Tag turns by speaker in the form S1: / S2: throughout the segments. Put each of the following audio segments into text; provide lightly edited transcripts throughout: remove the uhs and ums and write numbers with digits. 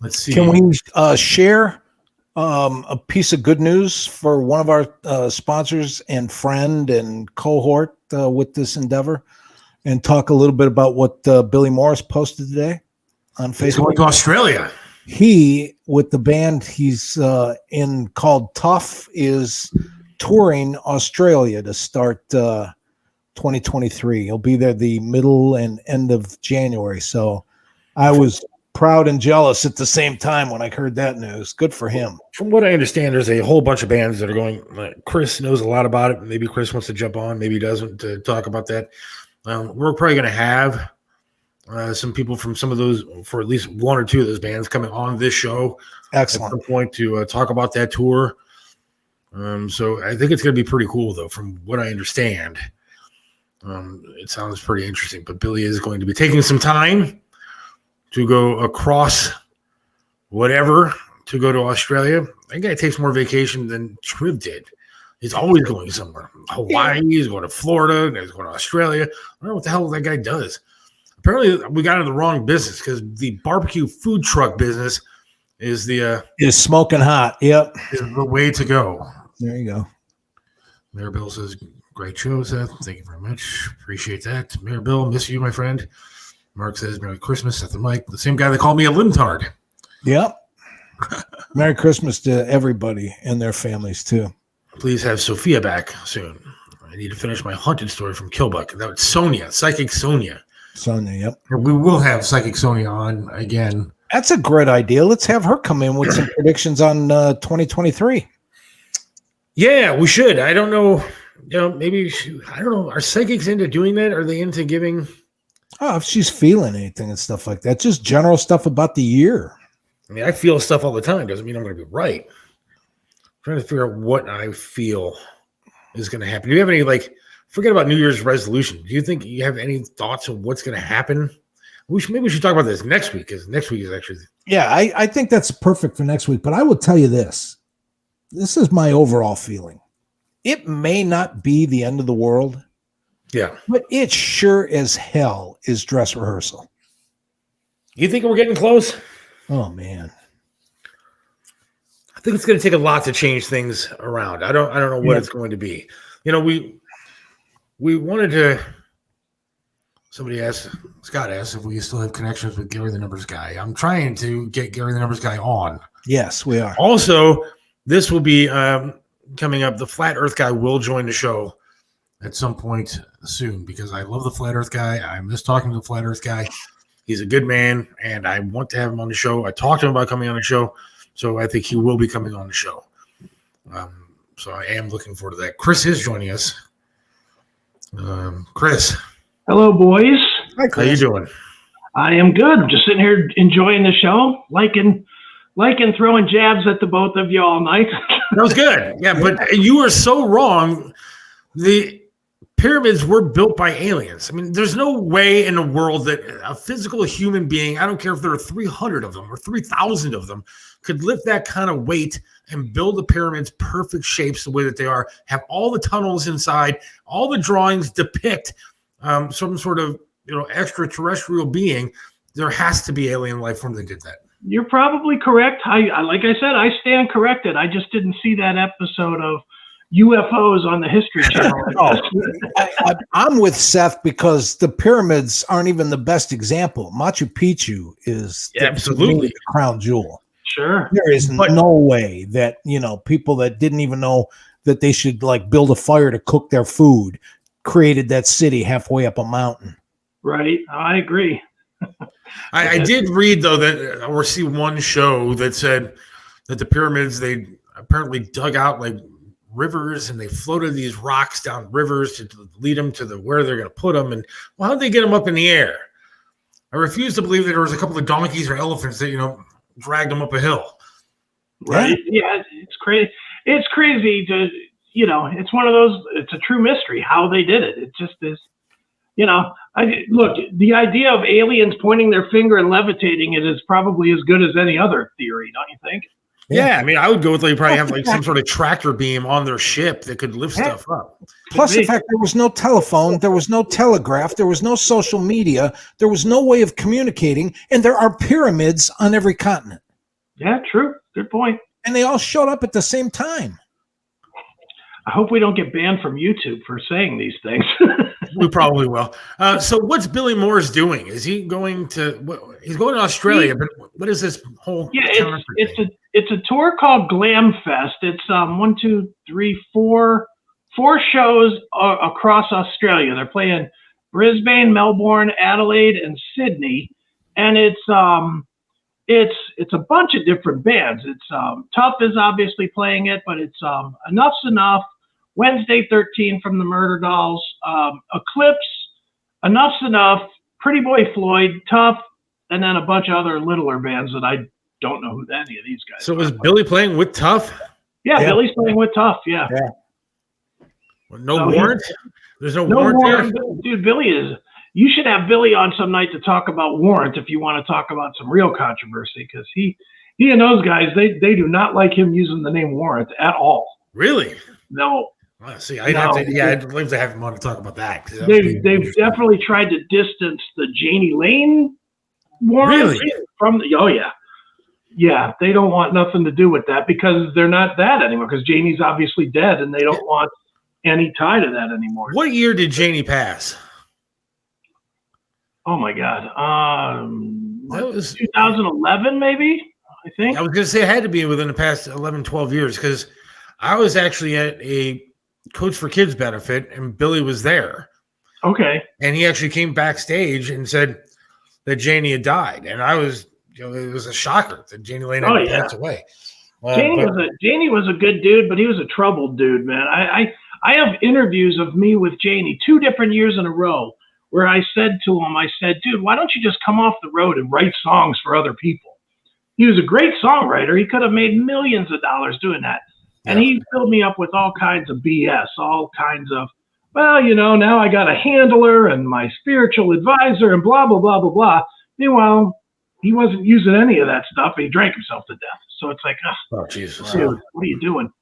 S1: Let's see.
S2: Can we share a piece of good news for one of our sponsors and friend and cohort with this endeavor, and talk a little bit about what Billy Morris posted today on Facebook?
S1: He's going to Australia.
S2: He, with the band he's in called Tough, is touring Australia to start 2023. He'll be there the middle and end of January. So I was proud and jealous at the same time when I heard that news. Good for him.
S1: From what I understand, there's a whole bunch of bands that are going. Chris knows a lot about it. Maybe Chris wants to jump on. Maybe he doesn't, to talk about that. We're probably going to have some people from some of those, for at least one or two of those bands, coming on this show.
S2: Excellent.
S1: At some point to talk about that tour. So I think it's going to be pretty cool, though, from what I understand. It sounds pretty interesting. But Billy is going to be taking some time to go across whatever to go to Australia. That guy takes more vacation than Triv did. He's always going somewhere. Hawaii, he's going to Florida, and he's going to Australia. I don't know what the hell that guy does. Apparently, we got into the wrong business, because the barbecue food truck business is
S2: smoking hot. Yep,
S1: is the way to go.
S2: There you go.
S1: Mayor Bill says, "Great show, Seth. Thank you very much. Appreciate that. Mayor Bill, miss you, my friend." Mark says, "Merry Christmas, Seth and Mike." The same guy that called me a libtard.
S2: Yep. Merry Christmas to everybody and their families too.
S1: Please have Sophia back soon. I need to finish my haunted story from Killbuck. That was Sonia, Psychic Sonia.
S2: Sonia, yep.
S1: We will have Psychic Sonia on again.
S2: That's a great idea. Let's have her come in with some predictions on 2023.
S1: Yeah, we should. I don't know. Maybe I don't know. Are psychics into doing that? Are they into giving?
S2: Oh, if she's feeling anything and stuff like that, just general stuff about the year.
S1: I mean, I feel stuff all the time. Doesn't mean I'm going to be right. I'm trying to figure out what I feel is going to happen. Do you have any, forget about New Year's resolution. Do you think you have any thoughts on what's going to happen? Maybe we should talk about this next week, because next week is actually.
S2: Yeah, I think that's perfect for next week. But I will tell you this. This is my overall feeling. It may not be the end of the world.
S1: Yeah.
S2: But it sure as hell is dress rehearsal.
S1: You think we're getting close?
S2: Oh, man.
S1: I think it's going to take a lot to change things around. I don't know what it's going to be. We wanted to. Scott asked if we still have connections with Gary the Numbers Guy. I'm trying to get Gary the Numbers Guy on.
S2: Yes, we are.
S1: Also, this will be coming up. The Flat Earth Guy will join the show at some point soon, because I love the Flat Earth Guy. I miss talking to the Flat Earth Guy. He's a good man, and I want to have him on the show. I talked to him about coming on the show, so I think he will be coming on the show. So I am looking forward to that. Chris is joining us. Chris.
S3: Hello, boys.
S2: Hi, Chris.
S1: How you doing?
S3: I am good. I'm just sitting here enjoying the show, liking throwing jabs at the both of you all night.
S1: That was good. Yeah, but you were so wrong. The pyramids were built by aliens. I mean, there's no way in the world that a physical human being, I don't care if there are 300 of them or 3,000 of them, could lift that kind of weight and build the pyramids perfect shapes the way that they are, have all the tunnels inside, all the drawings depict some sort of extraterrestrial being. There has to be alien life form that did that.
S3: You're probably correct. Like I said, I stand corrected. I just didn't see that episode of UFOs on the History Channel.
S2: I'm with Seth, because the pyramids aren't even the best example. Machu Picchu is
S1: absolutely
S2: the crown jewel.
S3: Sure.
S2: There is no way that, people that didn't even know that they should build a fire to cook their food created that city halfway up a mountain.
S3: Right. I agree.
S1: I did read, though, that or see one show that said that the pyramids, they apparently dug out rivers, and they floated these rocks down rivers to lead them to where they're going to put them. And how'd they get them up in the air? I refuse to believe that there was a couple of donkeys or elephants that dragged them up a hill.
S3: Right? Yeah, it's crazy. It's crazy to it's one of those. It's a true mystery how they did it. It just is. Look, the idea of aliens pointing their finger and levitating it is probably as good as any other theory, don't you think?
S1: Yeah, I mean, I would go with probably have some sort of tractor beam on their ship that could lift stuff up.
S2: Plus the fact there was no telephone, there was no telegraph, there was no social media, there was no way of communicating, and there are pyramids on every continent.
S3: Yeah, true. Good point.
S2: And they all showed up at the same time.
S3: I hope we don't get banned from YouTube for saying these things.
S1: We probably will. So what's Billy Moore's doing? Is he going to? He's going to Australia, but what is this whole?
S3: Yeah, it's a tour called Glam Fest. It's 4 shows across Australia. They're playing Brisbane, Melbourne, Adelaide, and Sydney, and it's a bunch of different bands. It's Tough is obviously playing it, but it's Enough's Enough, Wednesday 13 from the Murder Dolls, Eclipse, Enough's Enough, Pretty Boy Floyd, Tough, and then a bunch of other littler bands that I don't know who any of these guys
S1: So
S3: are.
S1: is Billy playing with Tough?
S3: Yeah, Billy's playing with Tough, yeah.
S1: No Warrant? There's no Warrant there?
S3: Dude, Billy is... You should have Billy on some night to talk about Warrant if you want to talk about some real controversy, because he and those guys, they do not like him using the name Warrant at all.
S1: Really?
S3: No.
S1: Well, see, I'd like to have him on to talk about that.
S3: They've definitely tried to distance the Janie Lane Warrant from the... Oh, yeah. Yeah, they don't want nothing to do with that because they're not that anymore, because Janie's obviously dead, and they don't want any tie to that anymore.
S1: What year did Janie pass?
S3: Oh my God.
S1: That was
S3: 2011, maybe, I think.
S1: I was going to say it had to be within the past 11, 12 years because I was actually at a Coach for Kids benefit and Billy was there.
S3: Okay.
S1: And he actually came backstage and said that Janie had died. And I was, it was a shocker that Janie Lane had passed away.
S3: Janie was a good dude, but he was a troubled dude, man. I have interviews of me with Janie 2 different years in a row where I said to him, dude, why don't you just come off the road and write songs for other people? He was a great songwriter. He could have made millions of dollars doing that. And he filled me up with all kinds of BS, all kinds of, well, now I got a handler and my spiritual advisor and blah, blah, blah, blah, blah. Meanwhile, he wasn't using any of that stuff. He drank himself to death. So it's like,
S1: oh, Jesus.
S3: Dude, what are you doing?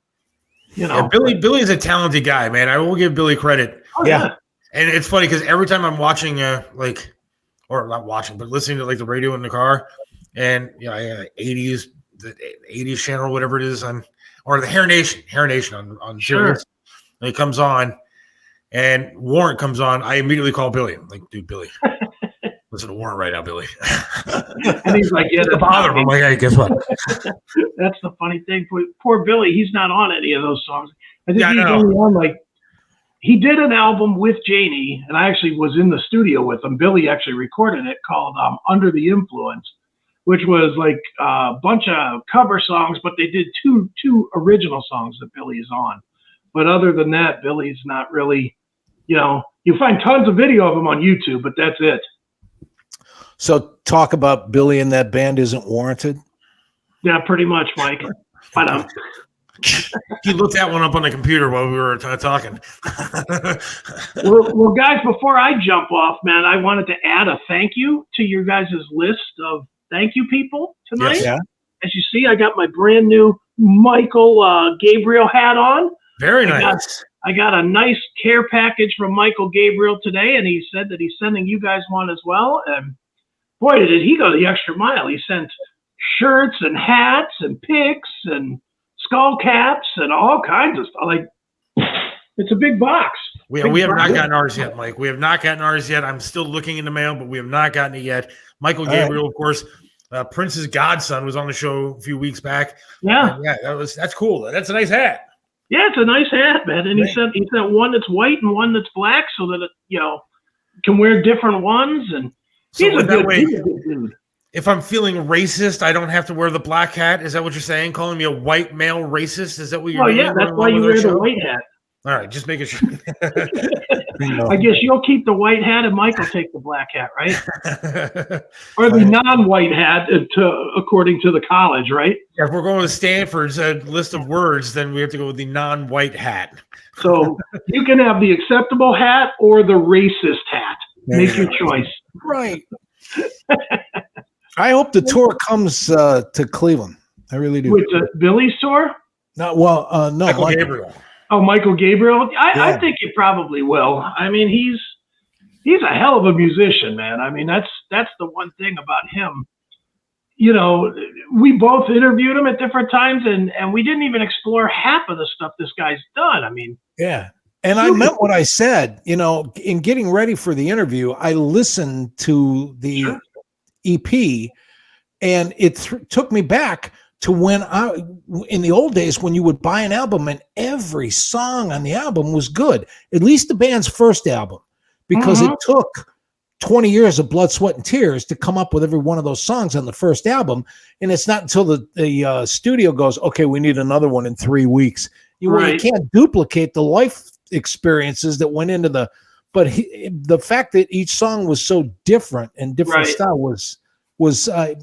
S1: Billy's a talented guy, man. I will give Billy credit.
S3: Oh, yeah.
S1: And it's funny because every time I'm watching, or not watching, but listening to the radio in the car, and 80s, the 80s channel, whatever it is, or the Hair Nation on Sirius, and it comes on, and Warrant comes on. I immediately call Billy. I'm like, dude, Billy, listen to Warrant right now, Billy.
S3: And he's like, yeah,
S1: that's bother him. I'm like, hey, guess what?
S3: That's the funny thing. Poor Billy, he's not on any of those songs. I think he's only on he did an album with Janie, and I actually was in the studio with him. Billy actually recorded it called Under the Influence, which was a bunch of cover songs, but they did two original songs that Billy is on. But other than that, Billy's not really, you find tons of video of him on YouTube, but that's it.
S2: So talk about Billy and that band isn't warranted?
S3: Yeah, pretty much, Mike. But
S1: he looked that one up on the computer while we were talking.
S3: well, guys, before I jump off, man, I wanted to add a thank you to your guys' list of thank you people tonight.
S2: Yes, yeah.
S3: As you see, I got my brand new Michael Gabriel hat on.
S1: Very nice.
S3: I got a nice care package from Michael Gabriel today, and he said that he's sending you guys one as well. And boy, did he go the extra mile. He sent shirts and hats and picks and skull caps and all kinds of stuff. It's a big box.
S1: We have not gotten ours yet, Mike. We have not gotten ours yet. I'm still looking in the mail, but we have not gotten it yet. Michael Gabriel, of course, Prince's godson, was on the show a few weeks back.
S3: Yeah.
S1: That's cool. That's a nice hat.
S3: Yeah, it's a nice hat, man. And he sent one that's white and one that's black so that it, can wear different ones. And
S1: so
S3: he's a good dude.
S1: If I'm feeling racist, I don't have to wear the black hat. Is that what you're saying? Calling me a white male racist? Is that what you're?
S3: Oh yeah, that's why you wear the white hat.
S1: All right, just making sure.
S3: I guess you'll keep the white hat and Mike will take the black hat, right? Or the non-white hat, according to the college, right?
S1: Yeah, if we're going with Stanford's list of words, then we have to go with the non-white hat.
S3: So you can have the acceptable hat or the racist hat. Make your choice.
S2: Right. I hope the tour comes to Cleveland. I really do.
S3: With Billy's tour?
S2: No, no.
S1: Michael Gabriel.
S3: Oh, Michael Gabriel. I think he probably will. I mean, he's a hell of a musician, man. I mean, that's the one thing about him. we both interviewed him at different times, and we didn't even explore half of the stuff this guy's done. I mean,
S2: yeah. And I meant what I said, in getting ready for the interview, I listened to the EP, and it took me back to when in the old days, when you would buy an album and every song on the album was good, at least the band's first album, because it took 20 years of blood, sweat, and tears to come up with every one of those songs on the first album. And it's not until the studio goes, okay, we need another one in 3 weeks. You can't duplicate the life experiences that went into the fact that each song was so different and different style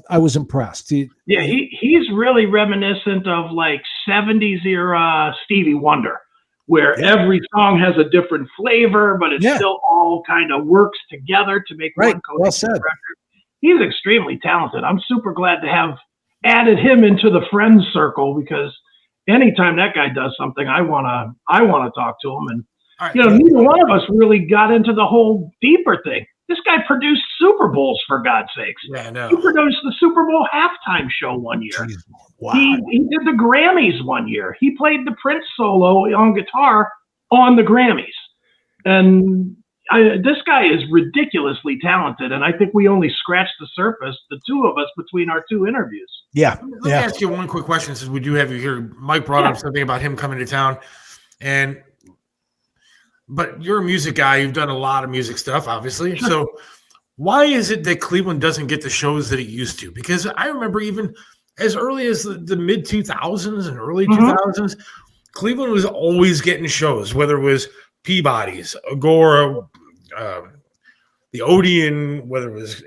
S2: I was impressed.
S3: He's really reminiscent of like 70s era Stevie Wonder, where every song has a different flavor, but it still all kind of works together to make one cohesive record. He's extremely talented. I'm super glad to have added him into the friends circle, because anytime that guy does something, I wanna talk to him. And neither one of us really got into the whole deeper thing. This guy produced Super Bowls, for God's sakes.
S1: Yeah, I know.
S3: He produced the Super Bowl halftime show one year.
S2: Jeez, wow.
S3: He did the Grammys one year. He played the Prince solo on guitar on the Grammys. And this guy is ridiculously talented, and I think we only scratched the surface, the two of us, between our two interviews.
S2: Yeah.
S1: Let me ask you one quick question, since we do have you here. Mike brought up something about him coming to town, but you're a music guy. You've done a lot of music stuff, obviously.
S3: Sure.
S1: So why is it that Cleveland doesn't get the shows that it used to? Because I remember even as early as the mid-2000s and early 2000s, Cleveland was always getting shows, whether it was Peabody's, Agora, the Odeon, whether it was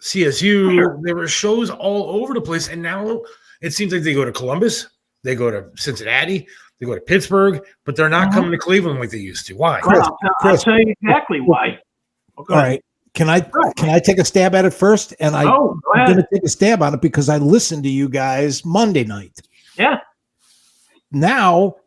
S1: CSU.
S3: Sure.
S1: There were shows all over the place. And now it seems like they go to Columbus, they go to Cincinnati, they go to Pittsburgh, but they're not coming to Cleveland like they used to. Why?
S3: I'll tell you exactly why.
S2: Okay. All right. Can I take a stab at it first? And I'm going to take a stab on it because I listened to you guys Monday night.
S3: Yeah.
S2: Now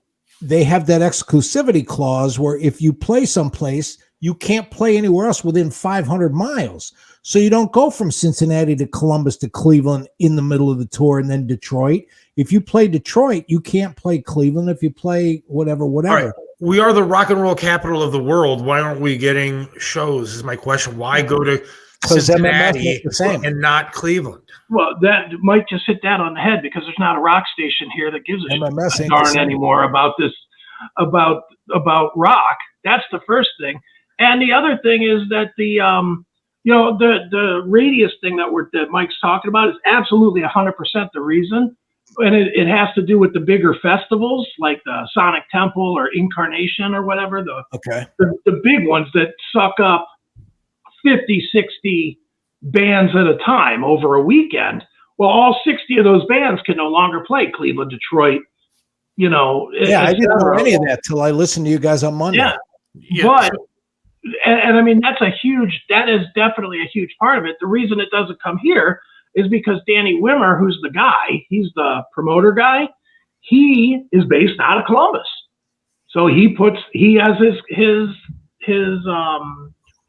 S2: they have that exclusivity clause where if you play someplace, you can't play anywhere else within 500 miles. So you don't go from Cincinnati to Columbus to Cleveland in the middle of the tour and then Detroit. If you play Detroit, you can't play Cleveland. If you play whatever.
S1: All right. We are the rock and roll capital of the world. Why aren't we getting shows? Is my question. Why go to Cincinnati and not Cleveland?
S3: Well, that might just hit that on the head, because there's not a rock station here that gives a darn anymore about this, about rock. That's the first thing. And the other thing is that the radius thing that Mike's talking about is absolutely 100% the reason. And it has to do with the bigger festivals like the Sonic Temple or Incarnation or whatever, the big ones that suck up 50, 60 bands at a time over a weekend. Well, all 60 of those bands can no longer play Cleveland, Detroit,
S2: I didn't know any of that till I listened to you guys on Monday.
S3: Yeah. But, and I mean, that is definitely a huge part of it. The reason it doesn't come here is because Danny Wimmer, who's the guy, he's the promoter guy, he is based out of Columbus. So he has his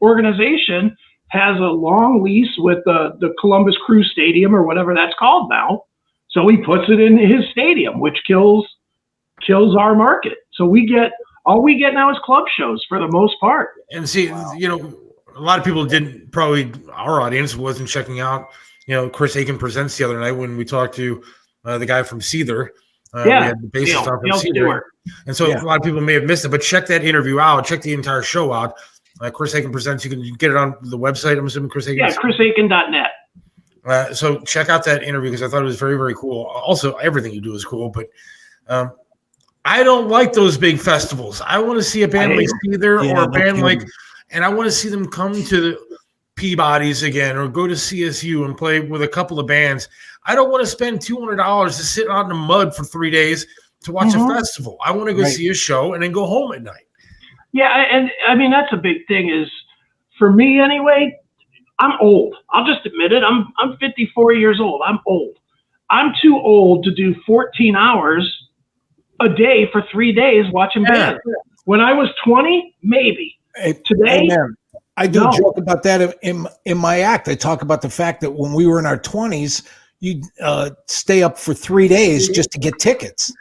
S3: organization has a long lease with the Columbus Crew Stadium or whatever that's called now. So he puts it in his stadium, which kills our market. So all we get now is club shows for the most part.
S1: And see, a lot of people our audience wasn't checking out, Chris Aiken Presents the other night when we talked to the guy from Seether. We had the bassist from Seether. And so a lot of people may have missed it, but check that interview out. Check the entire show out. Chris Aiken Presents. You can get it on the website. I'm assuming Chris Aiken.
S3: Yeah, chrisaiken.net.
S1: So check out that interview because I thought it was very, very cool. Also, everything you do is cool, but I don't like those big festivals. I want to see a band like Seether or a band and I want to see them come to the Peabody's again or go to CSU and play with a couple of bands. I don't want to spend $200 to sit out in the mud for 3 days to watch a festival. I want to go see a show and then go home at night.
S3: Yeah, and I mean, that's a big thing is, for me anyway, I'm old. I'll just admit it. I'm 54 years old. I'm old. I'm too old to do 14 hours a day for 3 days watching bands. When I was 20, maybe. Today,
S2: I do joke about that in my act. I talk about the fact that when we were in our 20s, you'd stay up for 3 days just to get tickets.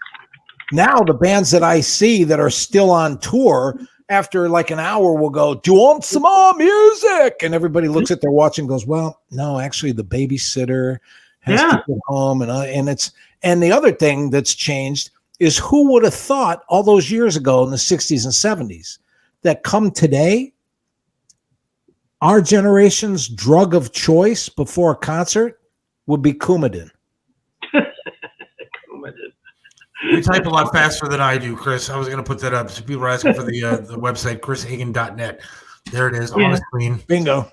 S2: Now the bands that I see that are still on tour, after like an hour, will go, "Do you want some more music?" And everybody looks at their watch and goes, "Well, no, actually, the babysitter has to get home." And the other thing that's changed is, who would have thought all those years ago in the 60s and 70s that come today, our generation's drug of choice before a concert would be Coumadin.
S1: You type a lot faster than I do, Chris. I was going to put that up. So people are asking for the website, chrishagan.net. There it is on the screen.
S2: Bingo.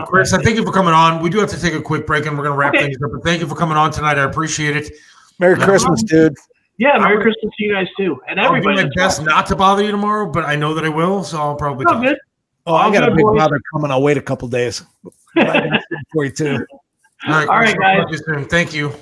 S1: Chris, I thank you for coming on. We do have to take a quick break, and we're going to wrap things up. But thank you for coming on tonight. I appreciate it.
S2: Merry Christmas, dude.
S3: Yeah, Merry Christmas to you guys, too. And everybody.
S1: I'll do my best not to bother you tomorrow, but I know that I will, so I'll probably talk.
S3: Good.
S2: Oh, I got a big bother coming. I'll wait a couple days. For you, too.
S1: All right, guys. Thank you.